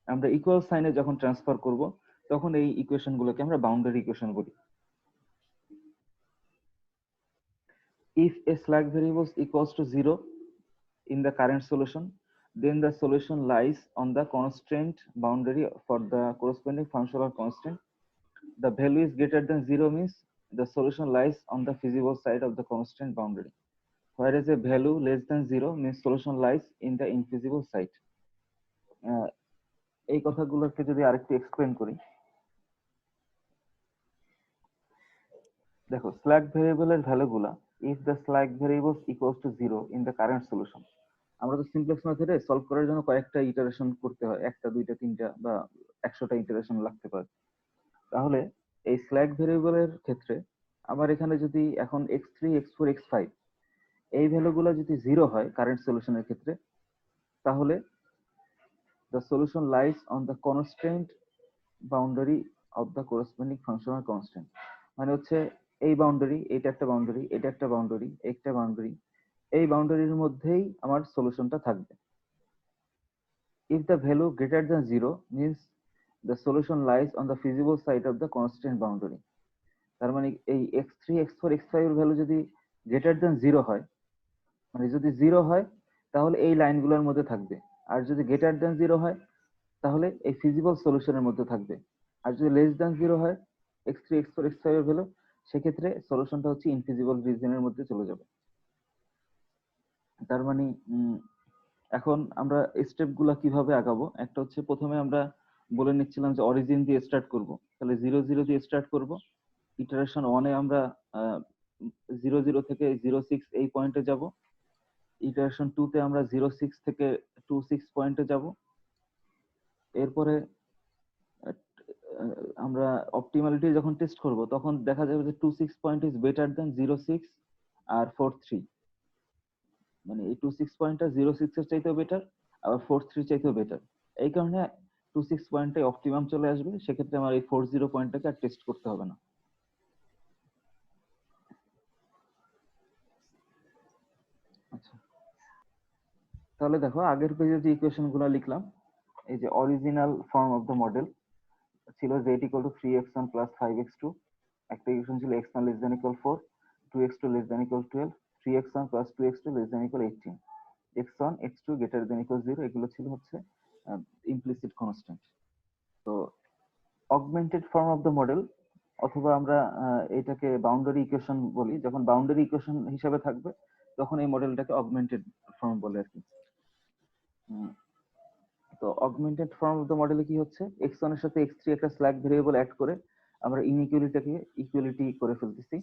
আমরা ইকুয়াল সাইনে যখন ট্রান্সফার করব তখন এই ইকুয়েশন গুলোকে আমরা বাউন্ডারি ইকুয়েশন বলি। If a slack variable is equals to 0 in the current solution, then the solution lies on the constraint boundary for the corresponding function or constant. The value is greater than 0 means the solution lies on the feasible side of the constraint boundary, whereas a value less than 0 means solution lies in the infeasible side. এই কথাগুলোকে যদি আরেকটু explain করি, দেখো slack ভেরিয়েবলের ভ্যালুগুলা, if the slack variable equals to 0 in the current solution, আমরা তো simplex মেথডে সলভ করার জন্য কয়েকটা ইটারেশন করতে হয়, একটা দুইটা তিনটা বা 100টা ইটারেশন লাগতে পারে। তাহলে এই স্ল্যাক ভেরিয়েবলের ক্ষেত্রে আমার এখানে যদি এখন x3 x4 x5 এই ভ্যালুগুলো যদি 0 হয় কারেন্ট সলিউশনের ক্ষেত্রে, তাহলে the solution lies on the constraint boundary of the corresponding functional constant। মানে হচ্ছে এই বাউন্ডারি, এটা একটা বাউন্ডারি, এটা একটা বাউন্ডারি, একটা বাউন্ডারি, এই বাউন্ডারির মধ্যেই আমার সলিউশনটা থাকবে। If the value greater than 0 means the solution lies on the feasible side of the constraint boundary। তার মানে এই x3 x4 x5 এর ভ্যালু যদি গ্রেটার দ্যান 0 হয়, মানে যদি 0 হয় তাহলে এই লাইনগুলোর মধ্যে থাকবে, আর যদি গ্রেটার দ্যান 0 হয় তাহলে এই ফিজিবল সলিউশনের মধ্যে থাকবে, আর যদি লেস দ্যান 0 হয় x3 x4 x5 এর ভ্যালু, সেক্ষেত্রে সলিউশনটা হচ্ছে ইনফিজিবল রিজনের মধ্যে চলে যাবে। তার মানে এখন আমরা স্টেপ গুলা কিভাবে আগাবো, একটা হচ্ছে প্রথমে আমরা বলে নিচ্ছিলাম যে অরিজিন দিয়ে স্টার্ট করব, তাহলে 0 0 দিয়ে স্টার্ট করব। ইটারেশন 1 এ আমরা 0 0 থেকে 06 এই পয়েন্টে যাব। ইটারেশন 2 তে আমরা 06 থেকে 26 পয়েন্টে যাব। এরপরে আমরা অপটিমালিটি যখন টেস্ট করব তখন দেখা যাবে যে 26 পয়েন্ট ইজ বেটার দেন 06 আর 43, মানে এই 26 পয়েন্টটা 06 এর চাইতেও বেটার, আবার 43 চাইতেও বেটার। এই কারণে 26 পয়েন্টে অপটিমাম চলে আসবে, সেক্ষেত্রে আমার এই 40 পয়েন্টটাকে আর টেস্ট করতে হবে না। আচ্ছা, তাহলে দেখো আগের পেজে যে ইকুয়েশন গুলো লিখলাম, এই যে original form of the model ছিল z equal to 3x1 plus 5x2, একটা ইকুয়েশন ছিল x1 less than equal 4, 2x2 less than equal 12, 3x1 plus 2x2 less than equal 18, x1 x2 greater than equal 0, এগুলো ছিল হচ্ছে implicit constant. তো augmented form of the model, অথবা আমরা এটাকে boundary equation বলি, যখন বাউন্ডারি ইকুয়েশন হিসেবে থাকবে তখন এই মডেলটাকে অগমেন্টেড ফর্ম বলে আর কি। তো অগমেন্টেড ফর্ম অফ দ্য মডেলে কি হচ্ছে, x1 এর সাথে x3 একটা স্ল্যাক ভেরিয়েবল অ্যাড করে আমরা ইনইকুয়ালিটিটাকে ইকুয়ালিটি করে ফেলতেছি।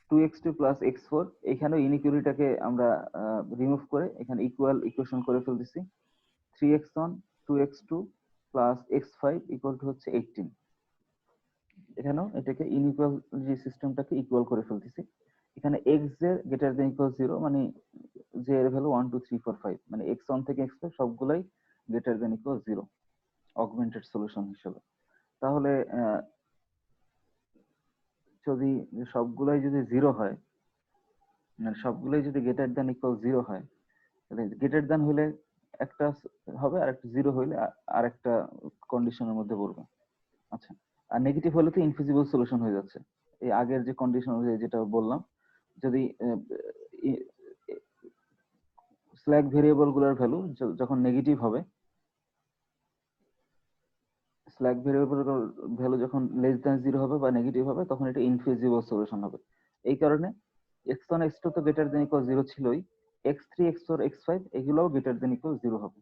2x2 প্লাস x4, এখানেও ইনইকুয়ালিটিটাকে আমরা রিমুভ করে এখানে ইকুয়াল ইকুয়েশন করে ফেলতেছি। 3x1 2x2 plus x5 equal to হচ্ছে 18, এখানেও এটাকে ইনইকুয়াল যে সিস্টেমটাকে ইকুয়াল করে ফেলতেছি। এখানে x এর গ্রেটার দ্যান ইকুয়াল 0, মানে j এর ভ্যালু 1 2 3 4 5, মানে x1 থেকে x5 সবগুলাই greater than equal 0 augmented solution হিসেবে। তাহলে যদি সবগুলাই যদি 0 হয়, মানে সবগুলাই যদি গ্রেটার দ্যান ইকুয়াল 0 হয়, তাহলে গ্রেটার দ্যান হলে একটা হবে আর একটা 0 হইলে আর একটা কন্ডিশনের মধ্যে পড়বে। আচ্ছা, আর নেগেটিভ হলে তো ইনফিজিবল সলিউশন হয়ে যাচ্ছে। এই আগের যে কন্ডিশন অনুযায়ী যেটা বললাম, যদি স্ল্যাক ভেরিয়েবল গুলোর ভ্যালু যখন নেগেটিভ হবে, স্ল্যাক ভেরিয়েবল ভ্যালু যখন লেস দ্যান 0 হবে বা নেগেটিভ হবে, তখন এটা ইনফিজিবল সলিউশন হবে। এই কারণে x1 x2 তো গ্রেটার দ্যান ইকুয়াল 0 ছিলই, x3 x4 x5 এগুলোও গ্রেটার দ্যান ইকুয়াল 0 হবে।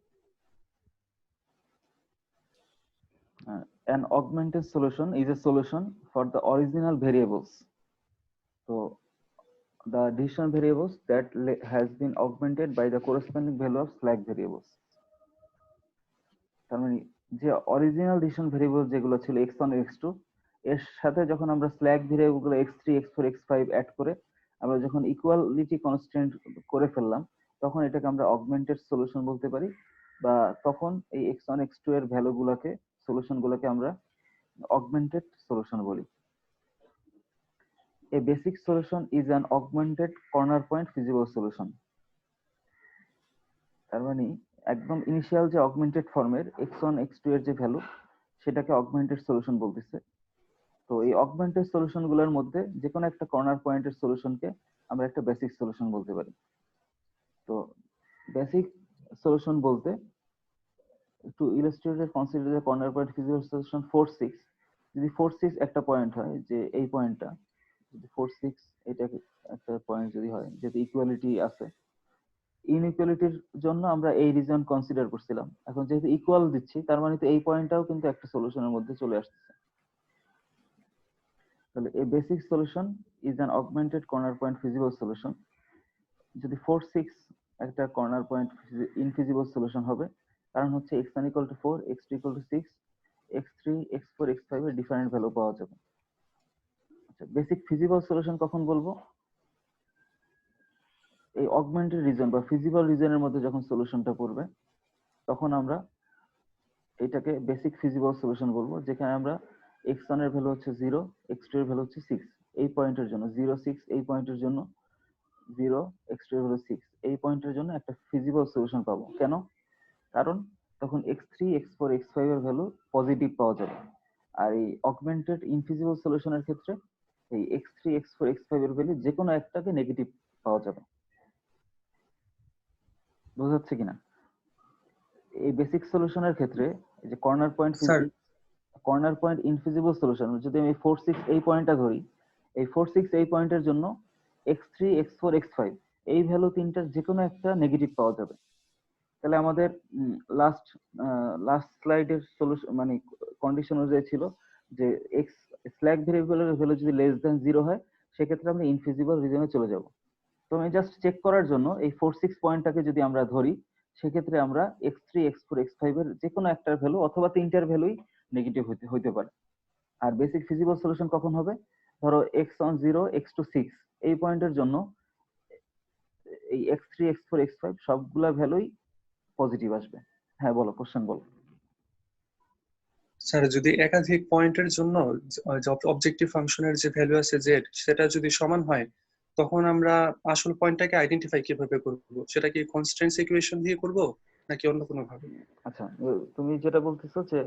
An augmented solution is a solution for the original variables. So the decision variables that has been augmented by the corresponding value of slack variables. তার মানে যে original decision variable যেগুলো ছিল x1 x2, এর সাথে যখন আমরা স্ল্যাক ভেরিয়েবল গুলো x3 x4 x5 অ্যাড করে আমরা যখন ইকুয়ালিটি কনস্ট্যান্ট করে ফেললাম, তখন এটাকে আমরা অগমেন্টেড সলিউশন বলতে পারি, বা তখন এই x1 x2 এর ভ্যালু গুলোকে সলিউশন গুলোকে আমরা augmented solution বলি। A basic solution is an augmented corner point feasible solution. তার মানে একদম ইনিশিয়াল যে অগমেন্টেড ফর্মের x1 x2 এর যে ভ্যালু, সেটাকে অগমেন্টেড সলিউশন বলতেছে। তো এই অগমেন্টেড সলিউশন গুলোর মধ্যে যে কোনো একটা কর্নার পয়েন্টের সলিউশনকে আমরা একটা বেসিক সলিউশন বলতে পারি। তো বেসিক সলিউশন বলতে, two illustrate consider the corner point feasible solution 4 6, যদি 4 6 একটা পয়েন্ট হয়, যে এই পয়েন্টটা যদি 4 6 এটা একটা পয়েন্ট যদি হয়, যেহেতু ইকুয়ালিটি আছে, ইনইকুয়ালিটির জন্য আমরা এই রিজন কনসিডার করছিলাম, এখন যেহেতু ইকুয়াল দিচ্ছি তার মানে তো এই পয়েন্টটাও কিন্তু একটা সলিউশনের মধ্যে চলে আসছে। তাহলে এই basic solution is an augmented corner point feasible solution. যদি 4 6 একটা কর্নার পয়েন্ট ইনফিজিবল সলিউশন হবে, কারণ হচ্ছে x1 = 4, x2 = 6, x3 x4 x5 এর ডিফারেন্ট ভ্যালু পাওয়া যাবে। আচ্ছা, বেসিক ফিজিবল সলিউশন কখন বলবো? এই অগমেন্টেড রিজন বা ফিজিবল রিজনের মধ্যে যখন সলিউশনটা পড়বে, তখন আমরা এটাকে বেসিক ফিজিবল সলিউশন বলবো, যেখানে আমরা x1 এর ভ্যালু হচ্ছে 0, x2 এর ভ্যালু হচ্ছে 6, এই পয়েন্টের জন্য 0 6, এই পয়েন্টের জন্য 0, x2 এর ভ্যালু 6, এই পয়েন্টের জন্য একটা ফিজিবল সলিউশন পাবো। কেন? কারণ তখন x3 x4 x5 এর ভ্যালু পজিটিভ পাওয়া যাবে, আর এই অগমেন্টেড ইনফিজিবল সলিউশনের ক্ষেত্রে এই x3 x4 x5 এর ভ্যালু যে কোনো একটাকে নেগেটিভ পাওয়া যাবে। বোঝা যাচ্ছে কিনা? এই বেসিক সলিউশনের ক্ষেত্রে এই যে corner point, corner point infeasible solution, যদি আমি 4 6 এই পয়েন্টটা ধরি, এই 4 6 এই পয়েন্টের জন্য x3 x4 x5 এই ভ্যালু তিনটার যে কোনো একটা নেগেটিভ পাওয়া যাবে। তাহলে আমাদের লাস্ট লাস্ট স্লাইডের সলিউশন মানে কন্ডিশন অনুযায়ী ছিল যে x স্ল্যাক ভেরিয়েবলের ভ্যালু যদি লেস দ্যান 0 হয় সেক্ষেত্রে আমরা ইনফিজিবল রিজনে চলে যাব। তো আমি জাস্ট চেক করার জন্য এই 4 6 পয়েন্টটাকে যদি আমরা ধরি সেক্ষেত্রে আমরা x3 x4 x5 এর যে কোনো একটার ভ্যালু অথবা তিনটার ভ্যালুই নেগেটিভ হইতে পারে। আর বেসিক ফিজিবল সলিউশন কখন হবে? ধরো x1 0 x2 6 এই পয়েন্টের জন্য এই x3 x4 x5 সবগুলা ভ্যালুই পজিটিভ আসবে। হ্যাঁ বলো, কোশ্চেন বলো। স্যার যদি একাধিক পয়েন্টের জন্য অবজেক্টিভ ফাংশনের যে ভ্যালু আছে z সেটা যদি সমান হয় তখন আমরা আসল পয়েন্টটাকে আইডেন্টিফাই কিভাবে করব? সেটা কি কনস্ট্যান্টস ইকুয়েশন দিয়ে করব নাকি অন্য কোনো ভাবে? আচ্ছা, তুমি যেটা বলতেছো যে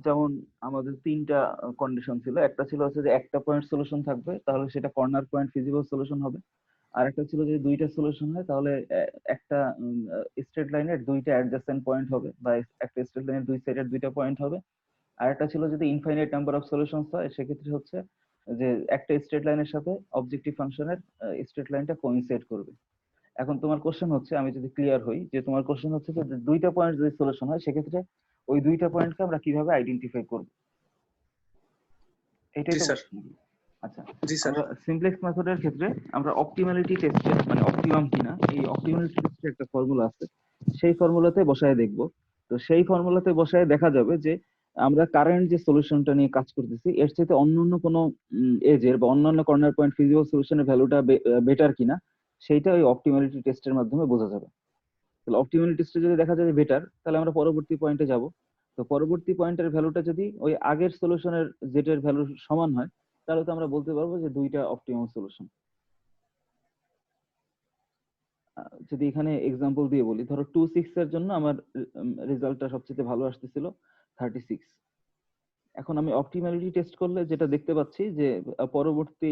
যেমন আমাদের তিনটা কন্ডিশন ছিল, একটা ছিল হচ্ছে যে একটা পয়েন্ট সলিউশন থাকবে তাহলে সেটা কর্নার পয়েন্ট ফিজিবল সলিউশন হবে, আর একটা ছিল যে দুইটা সলিউশন হয় তাহলে একটা স্ট্রেট লাইনের দুইটা অ্যাডজাসেন্ট পয়েন্ট হবে বা একটা স্ট্রেট লাইনের দুই সাইডের দুইটা পয়েন্ট হবে। আর একটা ছিল যদি ইনফাইনাইট নাম্বার অফ সলিউশনস হয় সেক্ষেত্রে হচ্ছে যে একটা স্ট্রেট লাইনের সাথে অবজেক্টিভ ফাংশনের স্ট্রেট লাইনটা কোইনসাইড করবে। এখন তোমার কোশ্চেন হচ্ছে, আমি যদি ক্লিয়ার হই, যে তোমার কোশ্চেন হচ্ছে যে দুইটা পয়েন্ট যদি সলিউশন হয় সেক্ষেত্রে ওই দুইটা পয়েন্টকে আমরা কিভাবে আইডেন্টিফাই করব, এটাই জি তো স্যার। question নাকি? আচ্ছা, জি স্যার। আমরা সিমপ্লেক্স মেথডের ক্ষেত্রে আমরা অপটিমালিটি টেস্টে মানে অপটিমাম কিনা এই অপটিমালিটি টেস্টে একটা ফর্মুলা আছে, সেই ফর্মুলাতে বসায় দেখব। তো সেই ফর্মুলাতে বসায় দেখা যাবে যে আমরা কারেন্ট যে সলিউশনটা নিয়ে কাজ করতেছি এর চাইতে অন্যান্য কোনো এজের বা অন্যান্য কর্নার পয়েন্ট ফিজিবল সলিউশনের ভ্যালুটা বেটার কিনা সেইটা ওই অপটিমালিটি টেস্টের মাধ্যমে বোঝা যাবে। তাহলে অপটিমালিটি টেস্টে যদি দেখা যায় বেটার তাহলে আমরা পরবর্তী পয়েন্টে যাব। তো পরবর্তী পয়েন্টের ভ্যালুটা যদি ওই আগের সলিউশনের জেটের ভ্যালু সমান হয় তাহলে তো আমরা বলতে পারবো যে দুইটা অপটিমাম সলিউশন। যদি এখানে এক্সাম্পল দিয়ে বলি, ধরো 2 6 এর জন্য আমার রেজাল্টটা সবচেয়ে ভালো আসতেছিল 36। এখন আমি অপটিমালিটি টেস্ট করলে যেটা দেখতে পাচ্ছি যে পরবর্তী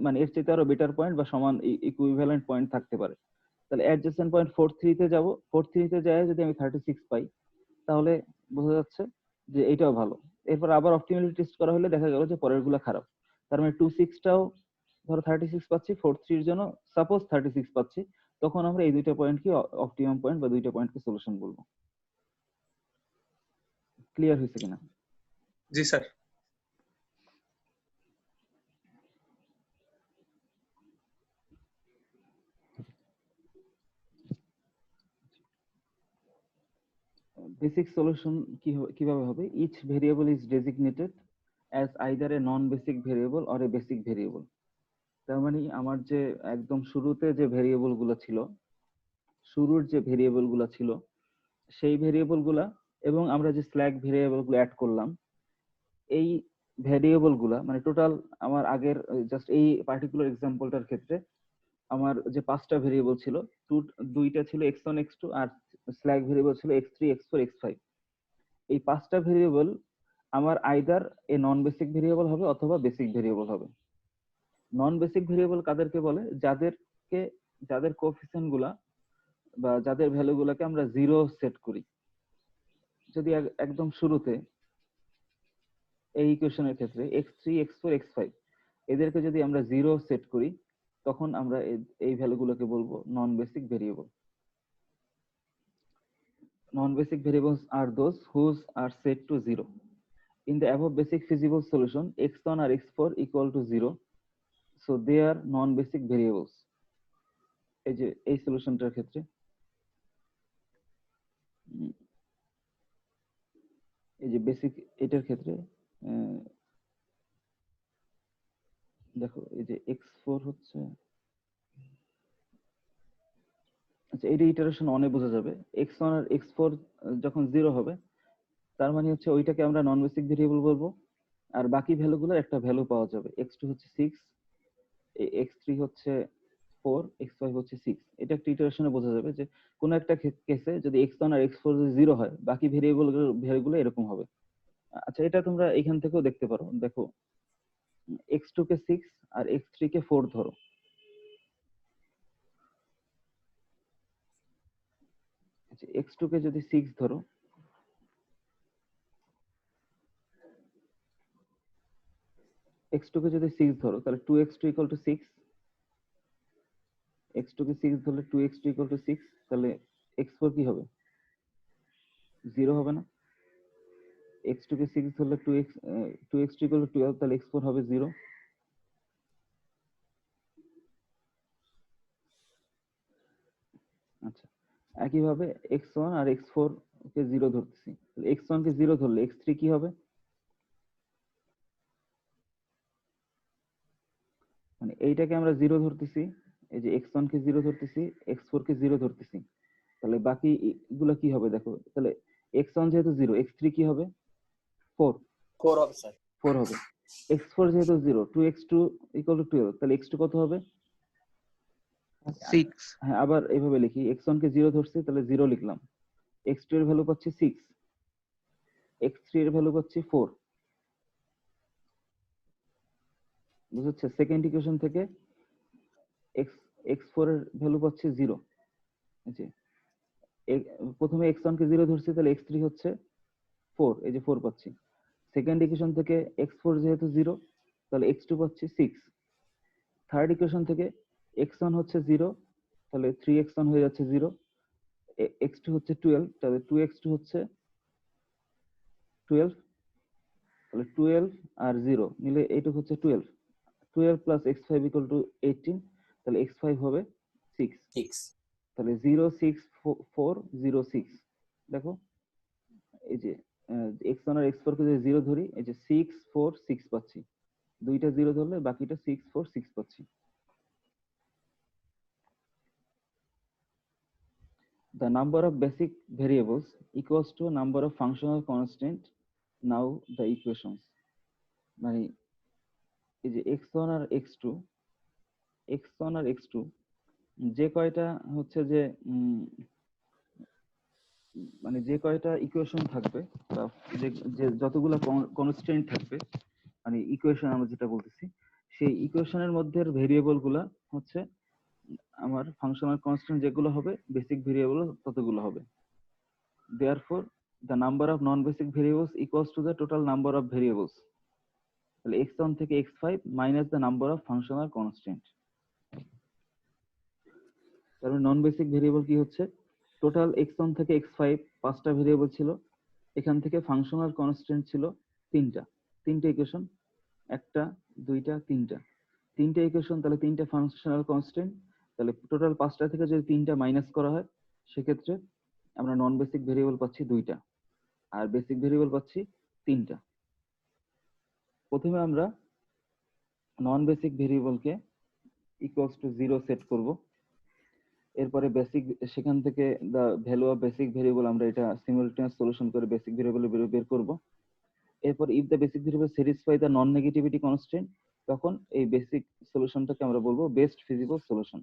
মানে এর চাইতে আরো বেটার পয়েন্ট বা সমান ইকুইভ্যালেন্ট পয়েন্ট থাকতে পারে। তাহলে অ্যাডজেসেন্ট পয়েন্ট 43 তে যাব, 43 তে যায় যদি আমি 36 পাই তাহলে বোঝা যাচ্ছে যে এইটাও ভালো। এরপর আবার অপটিমালিটি টেস্ট করা হলে দেখা গেল যে পরেরগুলো খারাপ। তার মানে 2 6 টাও ধরো 36 পাচ্ছি, 43 এর জন্য সাপোজ 36 পাচ্ছি, তখন আমরা এই দুইটা পয়েন্টকে অপটিমাম পয়েন্ট বা দুইটা পয়েন্টকে সলিউশন বলবো। ক্লিয়ার হয়েছে কিনা? জি স্যার। বেসিক সলিউশন কিভাবে হবে? Each variable is designated as either a non basic variable or a basic variable. তার মানে আমার যে একদম শুরুতে যে ভেরিয়েবল গুলো ছিল, শুরুর যে ভেরিয়েবল গুলো ছিল সেই ভেরিয়েবল গুলা এবং আমরা যে স্ল্যাক ভেরিয়েবল গুলো অ্যাড করলাম এই ভেরিয়েবল গুলা মানে টোটাল আমার আগের জাস্ট এই পার্টিকুলার এক্সাম্পলটার ক্ষেত্রে আমার যে পাঁচটা ভেরিয়েবল ছিল, দুইটা ছিল x1 x2 আর স্ল্যাক ভেরিয়েবল ছিল x3 x4 x5। এই পাঁচটা ভেরিয়েবল আমার either a non basic variable হবে অথবা বেসিক ভেরিয়েবল হবে। নন বেসিক ভেরিয়েবল কাদেরকে বলে? যাদের কোএফিসিয়েন্ট গুলা বা যাদের ভ্যালু গুলাকে আমরা 0 সেট করি। যদি একদম শুরুতে এই ইকুয়েশনের ক্ষেত্রে x3 x4 x5 এদেরকে যদি আমরা 0 সেট করি তখন আমরা এই ভ্যালুগুলোকে বলবো non basic variable. Non-basic variables are those whose are set to 0. In the above basic feasible solution, x1 or x4 equal to 0, so they are non-basic variables. এই যে এই সলিউশনটার ক্ষেত্রে এই যে বেসিক এটার ক্ষেত্রে দেখো এই যে x4 হচ্ছে, আচ্ছা এটা ইটারেশন অনেক বোঝা যাবে। x1 আর x4 যখন 0 হবে তার মানে হচ্ছে ওইটাকে আমরা নন বেসিক ভেরিয়েবল বলবো, আর বাকি ভ্যালুগুলোর একটা ভ্যালু পাওয়া যাবে। x2 হচ্ছে 6, x3 হচ্ছে 4, x5 হচ্ছে 6। এটা একটা ইটারেশনে বোঝা যাবে যে কোন একটা কেসে যদি x1 আর x4 যদি 0 হয় বাকি ভেরিয়েবলগুলো এরকম হবে। আচ্ছা এটা তোমরা এখান থেকেও দেখতে পারো। দেখো x2 কে 6 আর x3 কে 4 ধরো। আচ্ছা x2 কে যদি 6 ধরো x2 কে যদি 6 ধরো তাহলে 2x2 ইকুয়াল টু 6, x2 কে 6 ধরলে 2x2 ইকুয়াল টু 6, তাহলে x4 কি হবে? 0 হবে না? x2 কে 6 ধরলে 2x2 ইকুয়াল টু 12, তাহলে x4 হবে 0। আচ্ছা, একইভাবে x1 আর x4 কে 0 ধরতেছি, তাহলে x1 কে 0 ধরলে x3 কি হবে? মানে এইটাকে আমরা 0 ধরতেছি, এই যে x1 কে 0 ধরতেছি, x4 কে 0 ধরতেছি, তাহলে বাকি গুলো কি হবে দেখো, তাহলে x1 যেহেতু 0, x3 কি হবে? 4 4 হবে স্যার। 4 হবে। x4 যেহেতু 0, 2x2 ইকুয়াল টু 12, তাহলে x2 কত হবে? 6। হ্যাঁ, আবার এইভাবে লিখি, x1 কে 0 ধরছি তাহলে 0 লিখলাম, x2 এর ভ্যালু পাচ্ছি 6, x3 এর ভ্যালু পাচ্ছি 4। বুঝছো? সেকেন্ড ইকুয়েশন থেকে x4 এর ভ্যালু পাচ্ছি 0। এই যে প্রথমে x1 কে 0 ধরছি, তাহলে x3 হচ্ছে 4, এই যে 4 পাচ্ছি। সেকেন্ড ইকুয়েশন থেকে x4 যেহেতু 0, তাহলে x2 পাচ্ছি 6। থার্ড ইকুয়েশন থেকে x1 হচ্ছে 0, তাহলে 3x1 হয়ে যাচ্ছে 0, x2 হচ্ছে 12, তাহলে 2x2 হচ্ছে 12, তাহলে 12 আর 0 মিলে এইটুকু হচ্ছে 12, 12 প্লাস x5 ইকুয়াল টু 18, তাহলে x5 হবে 6। 6 তাহলে 0 6 4 0 6, দেখো এই যে x1 আর x4 কে যদি 0 ধরি, এই যে 6 4 6 পাচ্ছি, দুইটা 0 ধরলে বাকিটা 6 4 6 পাচ্ছি। The number of basic variables equals to number of functional constant. Now the equations, মানে এই যে x1 আর x2 যে কয়টা হচ্ছে যে মানে যে কয়টা ইকুয়েশন থাকবে বা যে যতগুলো কনস্ট্যান্ট থাকবে, মানে ইকুয়েশন আমরা যেটা বলতেছি, সেই ইকুয়েশনের মধ্যে ভেরিয়েবল গুলা হচ্ছে আমার ফাংশনাল কনস্ট্যান্ট যেগুলো হবে, বেসিক ভেরিয়েবল ততগুলো হবে। Therefore the number of non basic variables equals to the total number of variables, তাহলে x1 থেকে x5 minus the number of functional constant। তাহলে নন বেসিক ভেরিয়েবল কি হচ্ছে, টোটাল x1 থেকে x5 5টা ভেরিয়েবল ছিল, এখান থেকে ফাংশনাল কনস্ট্যান্ট ছিল 3টা, 3টে ইকুয়েশন, 1টা 2টা 3টা ইকুয়েশন, তাহলে 3টা ফাংশনাল কনস্ট্যান্ট, তাহলে টোটাল 5টা থেকে যদি 3টা মাইনাস করা হয়, সেক্ষেত্রে আমরা নন বেসিক ভেরিয়েবল পাচ্ছি 2টা আর বেসিক ভেরিয়েবল পাচ্ছি 3টা। প্রথমে আমরা নন বেসিক ভেরিয়েবলকে ইকুয়ালস টু 0 সেট করব, এরপরে বেসিক, সেখান থেকে the value of basic variable আমরা এটা সিমুলটেনিয়াস সলিউশন করে বেসিক ভেরিয়েবল বের করব। এরপর if the basic variable satisfy the non negativity constant, তখন এই বেসিক সলিউশনটাকে আমরা বলবো বেস্ট ফিজিবল সলিউশন।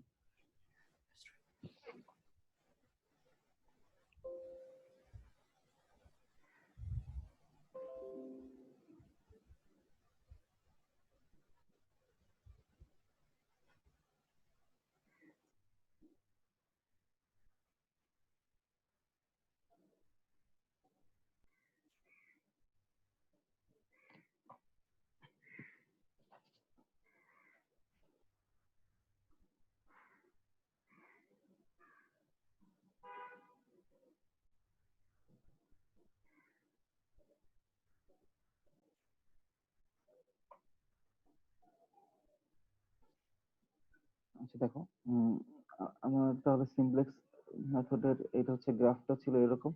আচ্ছা দেখো, আমার তাহলে সিমপ্লেক্স মেথডের এটা হচ্ছে গ্রাফটা ছিল এরকম,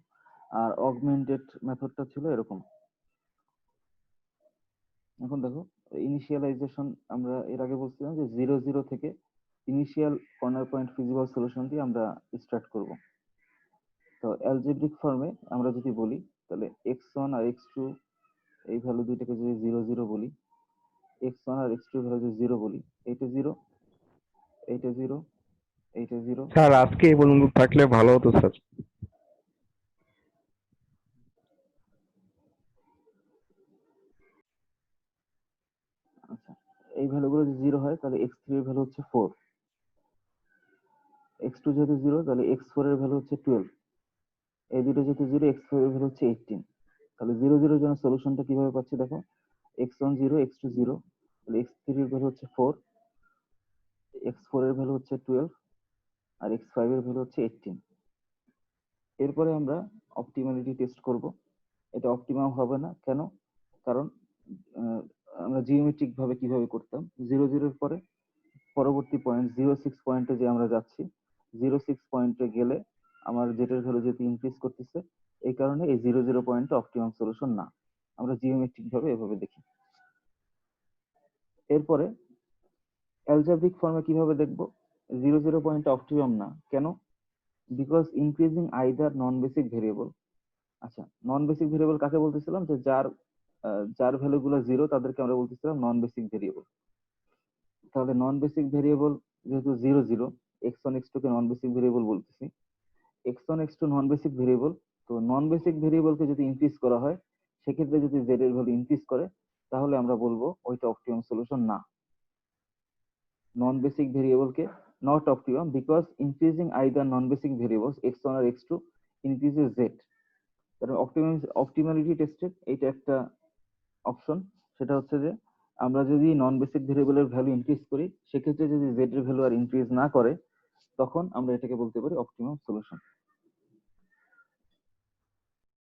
আর অগমেন্টেড মেথডটা ছিল এরকম। এখন দেখো ইনিশিয়ালাইজেশন, আমরা এর আগে বলছিলাম যে 0 0 থেকে initial corner point feasible solution দিয়ে আমরা স্টার্ট করব। তো অ্যালজেব্রিক ফর্মে আমরা যদি বলি, তাহলে x1 আর x2 এই ভ্যালু দুইটাকে যদি 0 0 বলি, x1 আর x2 ভ্যালু যদি 0 বলি, এইটা 0 এইটা 0 এইটা 0। স্যার আজকে এই পর্যন্ত থাকলে ভালো হতো স্যার। আচ্ছা, এই ভ্যালুগুলো যদি 0 হয় তাহলে x3 এর ভ্যালু হচ্ছে 4, x2 যেহেতু 0 তাহলে x4 এর ভ্যালু হচ্ছে 12, এই দুটো যেহেতু 0 x4 এর ভ্যালু হচ্ছে 18। তাহলে 0 0 এর জন্য সলিউশনটা কিভাবে পাচ্ছি দেখো, x1 0 x2 0, তাহলে x3 এর ভ্যালু হচ্ছে 4, x4 এর ভ্যালু হচ্ছে 12 আর x5 এর ভ্যালু হচ্ছে 18। এরপরে আমরা অপটিমালিটি টেস্ট করব। এটা অপটিমাম হবে না কেন? কারণ আমরা জিওমেট্রিক ভাবে কিভাবে করতাম, 0 0 এর পরে পরবর্তী পয়েন্ট 06 পয়েন্টে যে আমরা যাচ্ছি, 06 পয়েন্টে গেলে আমার জেটের ভ্যালু যেহেতু ইনক্রিজ করতেছে, এই কারণে এই 0 0 পয়েন্টটা অপটিমাম সলিউশন না। আমরা জিওমেট্রিক ভাবে এভাবে দেখি। এরপরে অ্যালজেব্রিক ফর্মে কিভাবে দেখব? 0 0 পয়েন্ট অপটিমাম না কেন? Because increasing either non basic variable. আচ্ছা, নন বেসিক ভেরিয়েবল কাকে বলতেছিলাম? যে যার ভ্যালু গুলো 0 তাদেরকে আমরা বলতেছিলাম নন বেসিক ভেরিয়েবল। তাহলে নন বেসিক ভেরিয়েবল যেহেতু 0 0, x1 x2 কে নন বেসিক ভেরিয়েবল বলতেছি, x1 x2 নন বেসিক ভেরিয়েবল। তো নন বেসিক ভেরিয়েবলকে যদি ইনক্রিজ করা হয়, সেক্ষেত্রে যদি z এর ভ্যালু ইনক্রিজ করে, তাহলে আমরা বলবো ওইটা অপটিমাম সলিউশন না। নন বেসিক ভেরিয়েবলকে not optimum because increasing either non basic variables x1 আর x2 ইনক্রিজেস z। কারণ অপটিমালিটি টেস্টের এইটা একটা অপশন, সেটা হচ্ছে যে আমরা যদি নন বেসিক ভেরিয়েবলের ভ্যালু ইনক্রিজ করি, সেক্ষেত্রে যদি z এর ভ্যালু আর ইনক্রিজ না করে, তখন আমরা এটাকে বলতে পারি অপটিমাম সলিউশন।